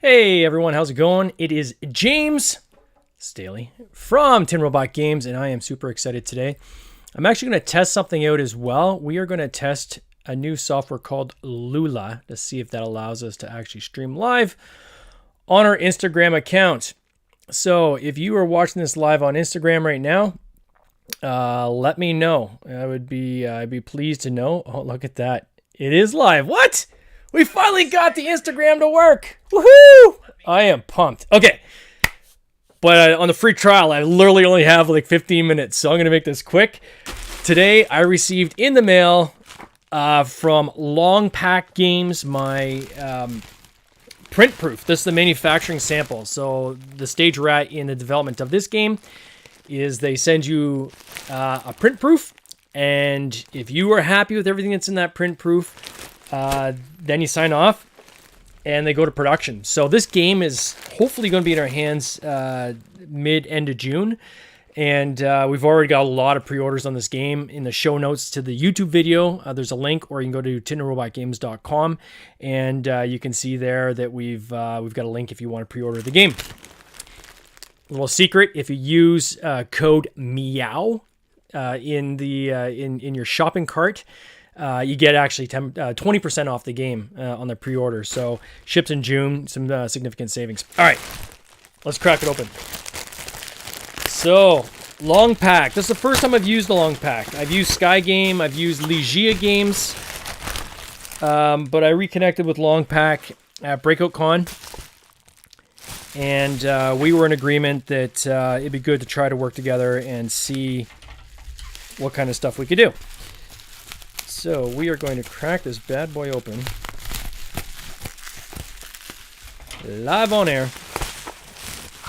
Hey everyone, how's it going? It is James Staley from Tin Robot Games, and I am super excited today. I'm actually going to test something out as well. We are going to test a new software called Lula to see if that allows us to actually stream live on our Instagram account. So if you are watching this live on Instagram right now, let me know. I'd be pleased to know. Oh, look at that. It is live. What? We finally got the Instagram to work. Woohoo! I am pumped. Okay. But on the free trial, I literally only have like 15 minutes, so I'm going to make this quick. Today, I received in the mail from Long Pack Games my print proof. This is the manufacturing sample. So the stage we're at in the development of this game is they send you a print proof, and if you are happy with everything that's in that print proof, then you sign off and they go to production. So this game is hopefully going to be in our hands mid-end of June. And we've already got a lot of pre-orders on this game. In the show notes to the YouTube video, there's a link, or you can go to tinrobotgames.com, and you can see there that we've got a link if you want to pre-order the game. A little secret: if you use code MEOW in your shopping cart, you get actually 20% off the game on the pre-order. So ships in June, some significant savings. All right, let's crack it open. So Long Pack. This is the first time I've used the Long Pack. I've used Sky Game. I've used Ligia Games. But I reconnected with Long Pack at Breakout Con. And we were in agreement that it'd be good to try to work together and see what kind of stuff we could do. So we are going to crack this bad boy open live on air.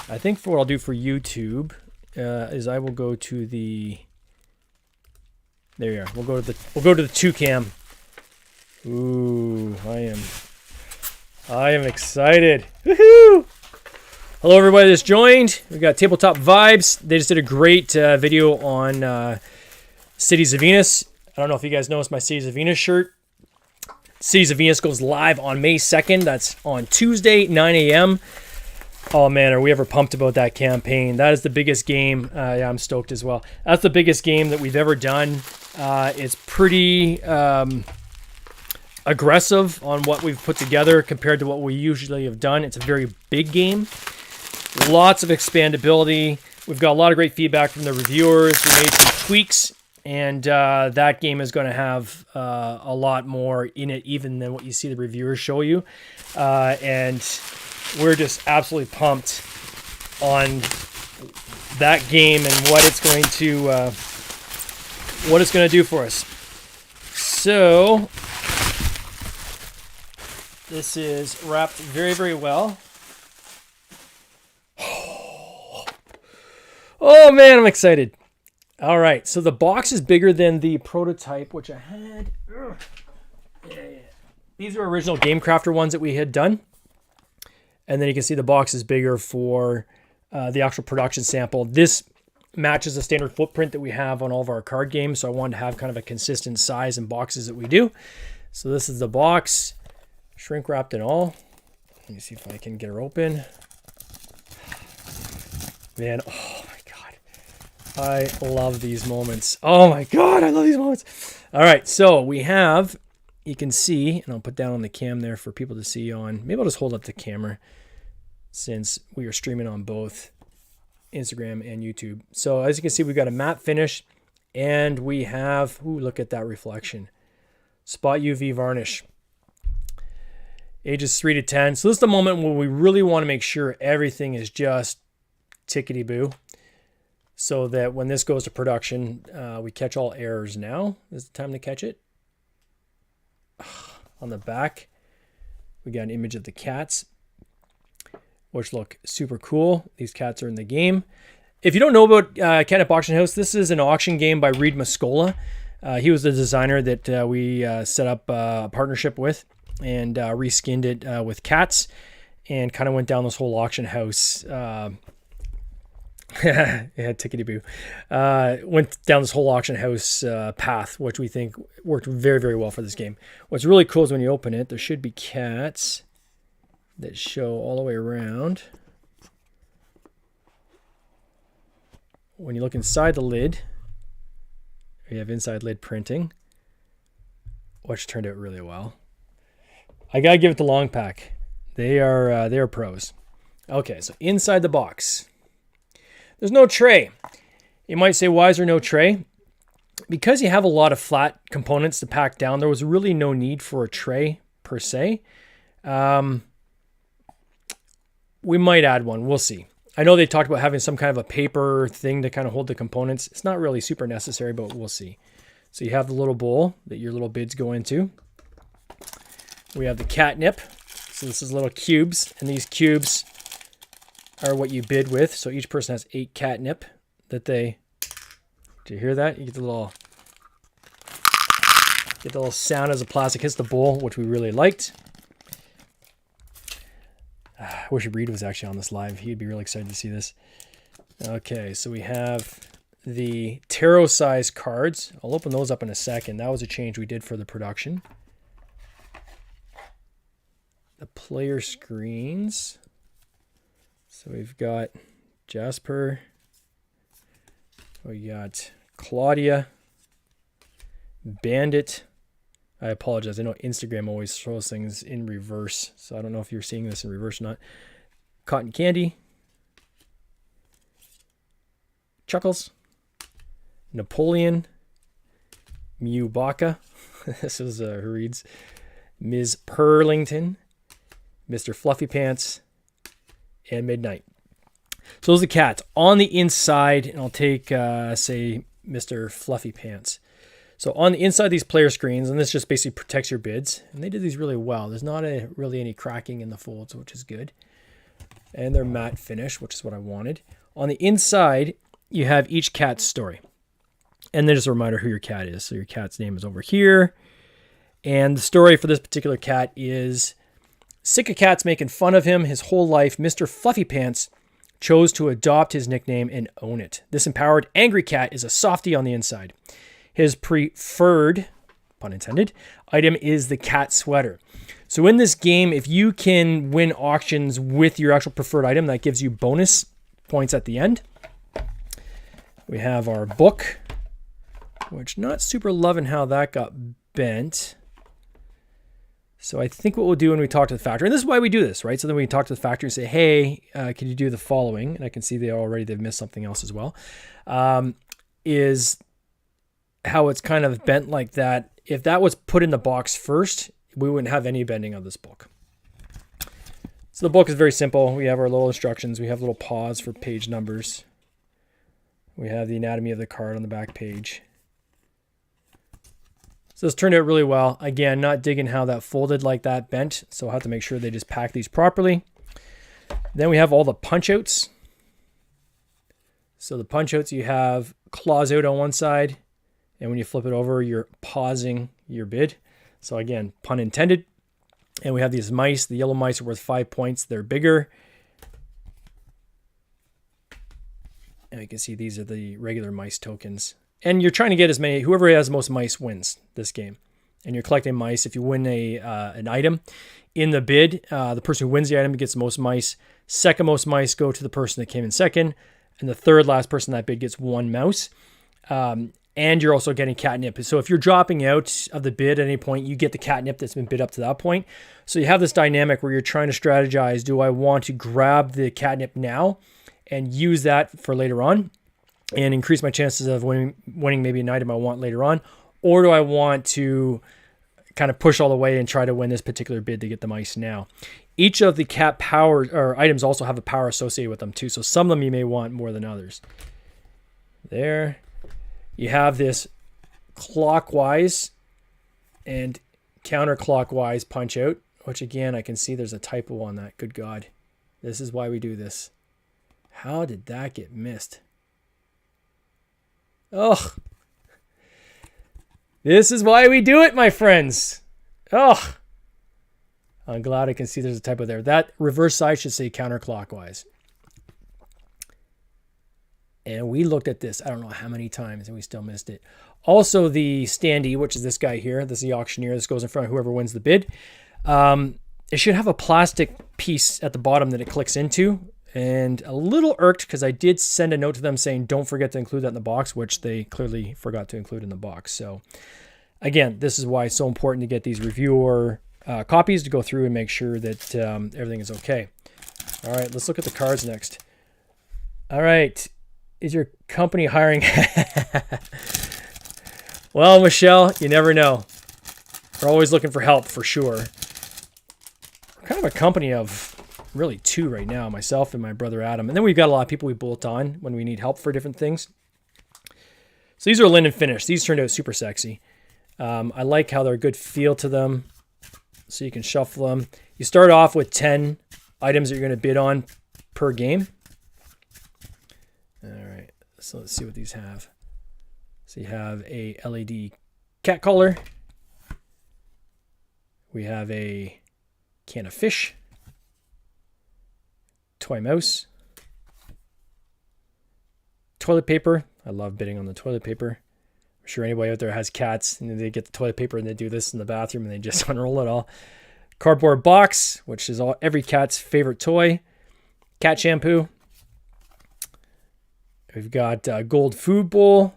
I think for what I'll do for YouTube is I will go to the. There you are. We'll go to the 2cam. Ooh, I am excited. Woohoo! Hello everybody that's joined. We got Tabletop Vibes. They just did a great video on Cities of Venus. I don't know if you guys noticed my Cities of Venus shirt. Cities of Venus goes live on May 2nd. That's on Tuesday, 9 a.m. Oh man, are we ever pumped about that campaign. That is the biggest game. Yeah, I'm stoked as well. That's the biggest game that we've ever done. It's pretty aggressive on what we've put together compared to what we usually have done. It's a very big game. Lots of expandability. We've got a lot of great feedback from the reviewers. We made some tweaks. And that game is going to have a lot more in it even than what you see the reviewers show you. And we're just absolutely pumped on that game and what it's going to do for us. So this is wrapped very, very well. Oh man, I'm excited. All right, so the box is bigger than the prototype, which I had. Yeah. These are original Game Crafter ones that we had done. And then you can see the box is bigger for the actual production sample. This matches the standard footprint that we have on all of our card games, so I wanted to have kind of a consistent size and boxes that we do. So this is the box, shrink wrapped and all. Let me see if I can get her open. Man, oh. I love these moments. Oh my God, I love these moments. All right, so we have, you can see, and I'll put down on the cam there for people to see on, maybe I'll just hold up the camera since we are streaming on both Instagram and YouTube. So as you can see, we've got a matte finish and we have, ooh, look at that reflection. Spot UV varnish. Ages 3 to 10. So this is the moment where we really want to make sure everything is just tickety-boo, so that when this goes to production, we catch all errors. Now is the time to catch it. On the back, we got an image of the cats, which look super cool. These cats are in the game. If you don't know about CATNIP Auction House, this is an auction game by Reed Mascola. He was the designer that we set up a partnership with and reskinned it with cats and kind of went down this whole auction house yeah, tickety-boo. Went down this whole auction house path, which we think worked very, very well for this game. What's really cool is when you open it, there should be cats that show all the way around. When you look inside the lid, you have inside lid printing, which turned out really well. I gotta give it the long pack. They are pros. Okay, so inside the box, there's no tray. You might say, why is there no tray? Because you have a lot of flat components to pack down, there was really no need for a tray per se. We might add one. We'll see. I know they talked about having some kind of a paper thing to kind of hold the components. It's not really super necessary, but we'll see. So you have the little bowl that your little bids go into. We have the catnip. So this is little cubes, and these cubes are what you bid with. So each person has 8 catnip that they... Do you hear that? You get the little sound as the plastic hits the bowl, which we really liked. I wish Reed was actually on this live. He'd be really excited to see this. Okay, so we have the tarot size cards. I'll open those up in a second. That was a change we did for the production. The player screens. So we've got Jasper. We got Claudia. Bandit. I apologize. I know Instagram always throws things in reverse, so I don't know if you're seeing this in reverse or not. Cotton Candy. Chuckles. Napoleon. Mew Baka. This is who reads. Ms. Purlington. Mr. Fluffy Pants. And Midnight. So those are the cats. On the inside, and I'll take, say, Mr. Fluffy Pants. So on the inside these player screens, and this just basically protects your bids, and they did these really well. There's not really any cracking in the folds, which is good. And they're matte finish, which is what I wanted. On the inside, you have each cat's story. And then just a reminder who your cat is. So your cat's name is over here. And the story for this particular cat is, sick of cats making fun of him his whole life, Mr. Fluffy Pants chose to adopt his nickname and own it. This empowered, angry cat is a softie on the inside. His preferred, pun intended, item is the cat sweater. So in this game, if you can win auctions with your actual preferred item, that gives you bonus points at the end. We have our book, which not super loving how that got bent. So I think what we'll do when we talk to the factory, and this is why we do this, right? So then we talk to the factory and say, hey, can you do the following? And I can see they've missed something else as well. Is how it's kind of bent like that. If that was put in the box first, we wouldn't have any bending of this book. So the book is very simple. We have our little instructions. We have little paws for page numbers. We have the anatomy of the card on the back page. So this turned out really well. Again, not digging how that folded like that bent. So I'll have to make sure they just pack these properly. Then we have all the punch outs. So the punch outs, you have claws out on one side. And when you flip it over, you're pausing your bid. So again, pun intended. And we have these mice. The yellow mice are worth 5 points. They're bigger. And you can see these are the regular mice tokens. And you're trying to get as many, whoever has the most mice wins this game. And you're collecting mice. If you win an item in the bid, the person who wins the item gets the most mice. Second most mice go to the person that came in second. And the third last person in that bid gets 1 mouse. And you're also getting catnip. So if you're dropping out of the bid at any point, you get the catnip that's been bid up to that point. So you have this dynamic where you're trying to strategize, do I want to grab the catnip now and use that for later on and increase my chances of winning maybe an item I want later on? Or do I want to kind of push all the way and try to win this particular bid to get the mice now? Each of the cat power or items also have a power associated with them too. So some of them you may want more than others. There. You have this clockwise and counterclockwise punch out, which again, I can see there's a typo on that. Good God. This is why we do this. How did that get missed? Ugh. This is why we do it, my friends. Ugh. I'm glad I can see there's a typo there. That reverse side should say counterclockwise. And we looked at this, I don't know how many times, and we still missed it. Also, the standee, which is this guy here. This is the auctioneer. This goes in front of whoever wins the bid. It should have a plastic piece at the bottom that it clicks into, and a little irked because I did send a note to them saying don't forget to include that in the box, which they clearly forgot to include in the box. So again, this is why it's so important to get these reviewer copies to go through and make sure that everything is okay. All right, let's look at the cards next. All right, is your company hiring? Well, Michelle, you never know. We're always looking for help for sure. We're kind of a company of really two right now, myself and my brother Adam. And then we've got a lot of people we bolt on when we need help for different things. So these are linen finish. These turned out super sexy. I like how they're a good feel to them. So you can shuffle them. You start off with 10 items that you're going to bid on per game. All right, so let's see what these have. So you have a LED cat collar. We have a can of fish. Toy mouse. Toilet paper. I love bidding on the toilet paper. I'm sure anybody out there has cats and they get the toilet paper and they do this in the bathroom and they just unroll it all. Cardboard box, which is every cat's favorite toy. Cat shampoo. We've got gold food bowl.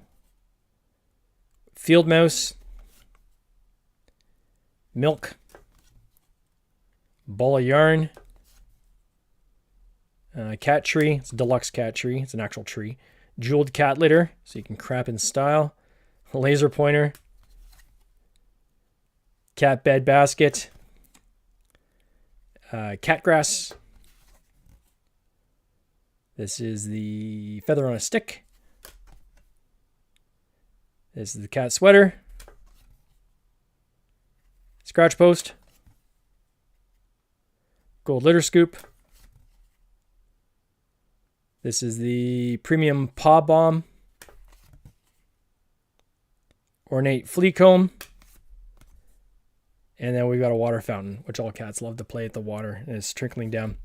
Field mouse. Milk. Ball of yarn. Cat tree. It's a deluxe cat tree. It's an actual tree. Jeweled cat litter, so you can crap in style. Laser pointer. Cat bed basket. Cat grass. This is the feather on a stick. This is the cat sweater. Scratch post. Gold litter scoop. This is the premium paw bomb. Ornate flea comb. And then we've got a water fountain, which all cats love to play at the water, and it's trickling down.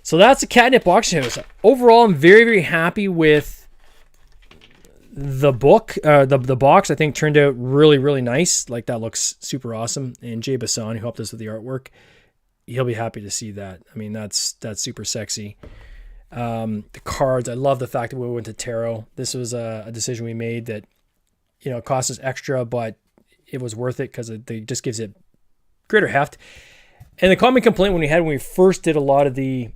So that's a CATNIP Auction House. Overall, I'm very, very happy with the book. The box, I think, turned out really, really nice. Like, that looks super awesome. And Jay Bassan, who helped us with the artwork, he'll be happy to see that. I mean, that's super sexy. The cards, I love the fact that we went to tarot. This was a decision we made that, you know, cost us extra, but it was worth it because it just gives it greater heft. And the common complaint when we first did a lot of the,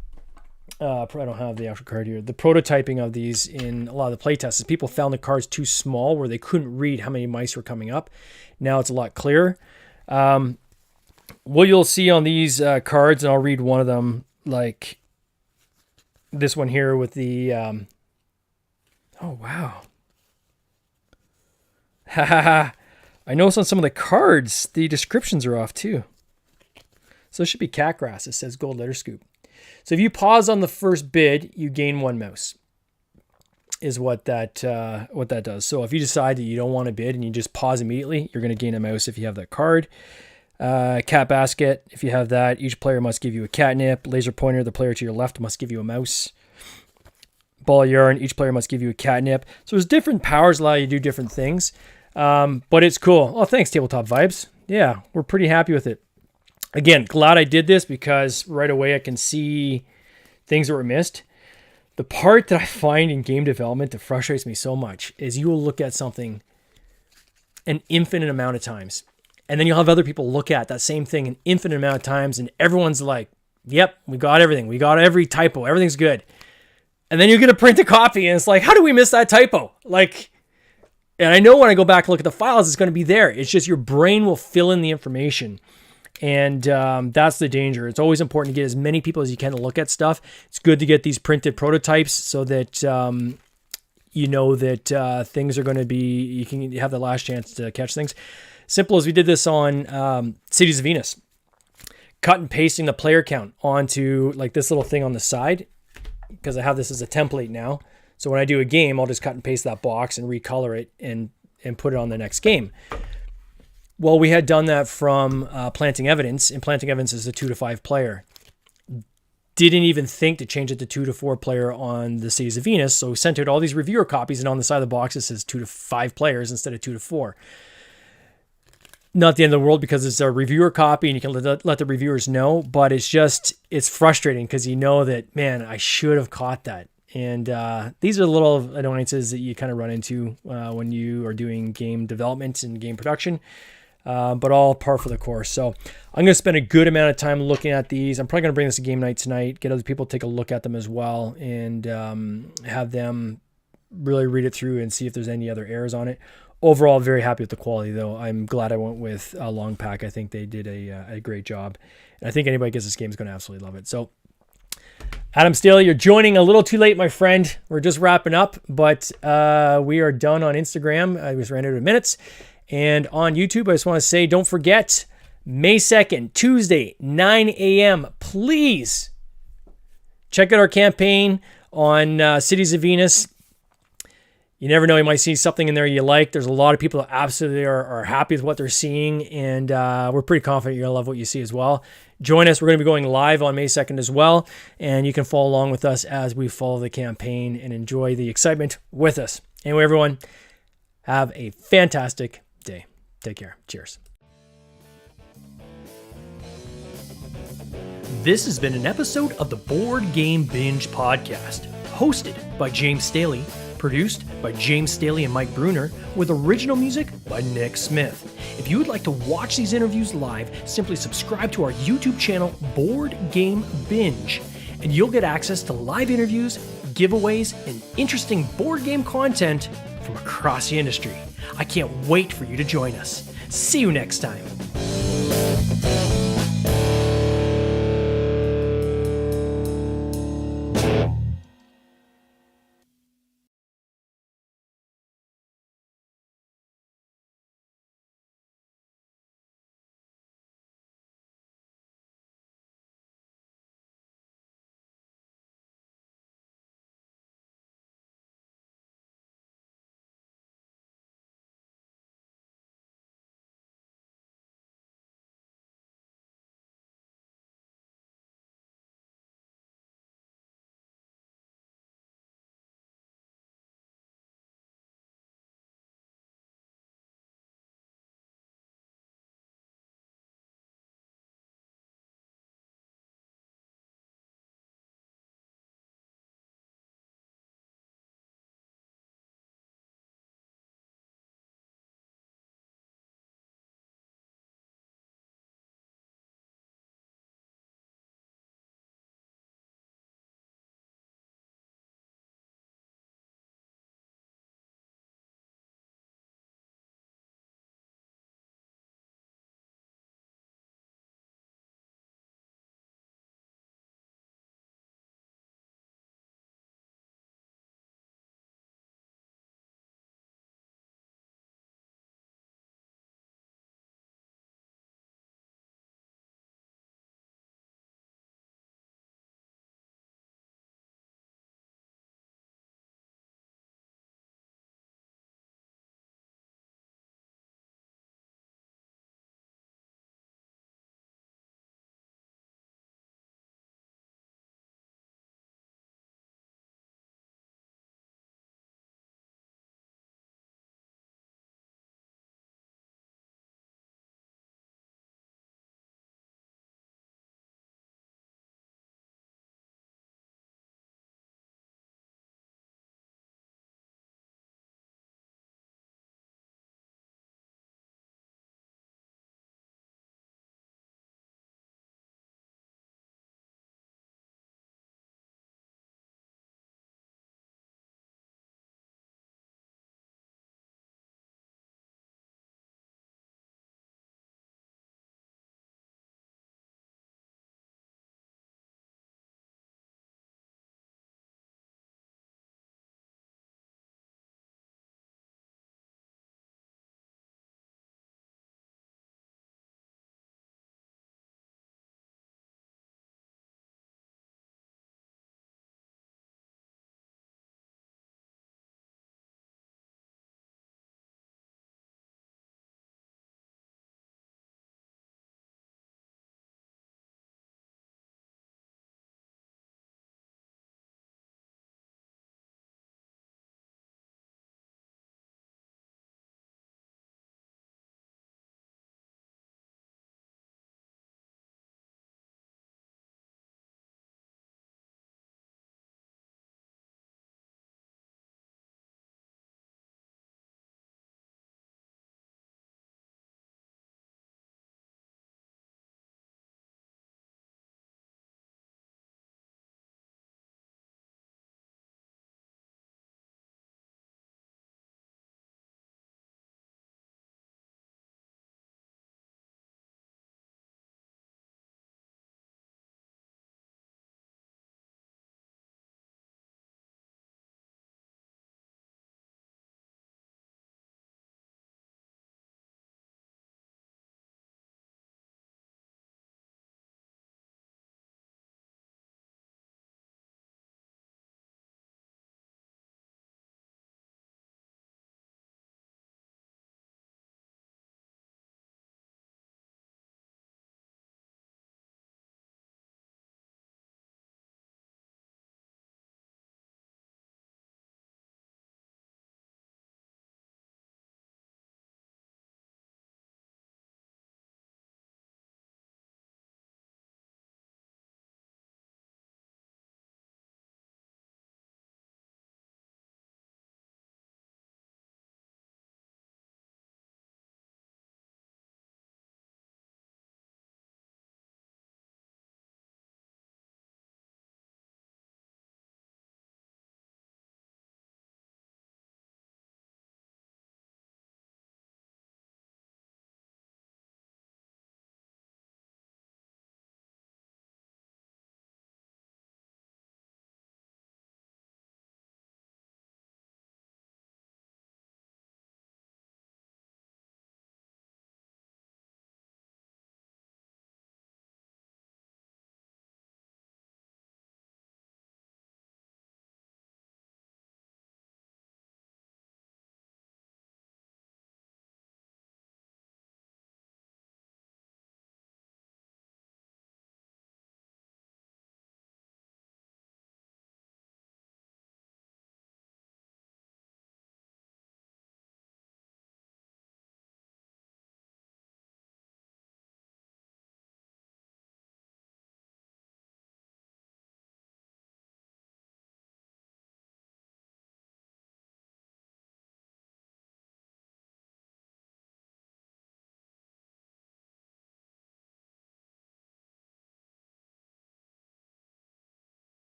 I don't have the actual card here, the prototyping of these in a lot of the playtests is people found the cards too small where they couldn't read how many mice were coming up. Now it's a lot clearer. What you'll see on these cards, and I'll read one of them, like this one here with the, oh, wow. I noticed on some of the cards, the descriptions are off too. So it should be cat grass. It says gold litter scoop. So if you pause on the first bid, you gain 1 mouse, is what that does. So if you decide that you don't want to bid and you just pause immediately, you're going to gain a mouse if you have that card. Cat basket, if you have that, each player must give you a catnip. Laser pointer, the player to your left must give you a mouse. Ball of yarn, each player must give you a catnip. So there's different powers allow you to do different things. But it's cool. Oh, thanks, Tabletop Vibes. Yeah, we're pretty happy with it. Again, glad I did this because right away I can see things that were missed. The part that I find in game development that frustrates me so much is you will look at something an infinite amount of times, and then you'll have other people look at that same thing an infinite amount of times, and everyone's like, yep, we got everything. We got every typo. Everything's good. And then you're going to print a copy, and it's like, how do we miss that typo? Like, and I know when I go back and look at the files, it's going to be there. It's just your brain will fill in the information. And that's the danger. It's always important to get as many people as you can to look at stuff. It's good to get these printed prototypes so that you know that things are going to be, you can have the last chance to catch things. Simple as we did this on Cities of Venus. Cut and pasting the player count onto like this little thing on the side, because I have this as a template now. So when I do a game, I'll just cut and paste that box and recolor it and put it on the next game. Well, we had done that from Planting Evidence, and Planting Evidence is a 2 to 5 player. Didn't even think to change it to 2 to 4 player on the Cities of Venus, so we sent out all these reviewer copies, and on the side of the box it says 2 to 5 players instead of 2 to 4. not the end of the world because it's a reviewer copy and you can let the reviewers know, but it's frustrating because you know that, man, I should have caught that. And these are little annoyances that you kind of run into when you are doing game development and game production, but all par for the course. So I'm going to spend a good amount of time looking at these. I'm probably going to bring this to game night tonight, get other people to take a look at them as well, and have them really read it through and see if there's any other errors on it. Overall, very happy with the quality, though. I'm glad I went with Long Pack. I think they did a great job. And I think anybody who gets this game is going to absolutely love it. So, Adam Staley, you're joining a little too late, my friend. We're just wrapping up, but we are done on Instagram. I just ran out of minutes. And on YouTube, I just want to say, don't forget, May 2nd, Tuesday, 9 a.m. Please check out our campaign on Cities of Venus. You never know, you might see something in there you like. There's a lot of people that absolutely are happy with what they're seeing, and we're pretty confident you're going to love what you see as well. Join us. We're going to be going live on May 2nd as well, and you can follow along with us as we follow the campaign and enjoy the excitement with us. Anyway, everyone, have a fantastic day. Take care. Cheers. This has been an episode of the Board Game Binge podcast, hosted by James Staley, produced by James Staley and Mike Bruner, with original music by Nick Smith. If you would like to watch these interviews live, simply subscribe to our YouTube channel, Board Game Binge, and you'll get access to live interviews, giveaways, and interesting board game content from across the industry. I can't wait for you to join us. See you next time.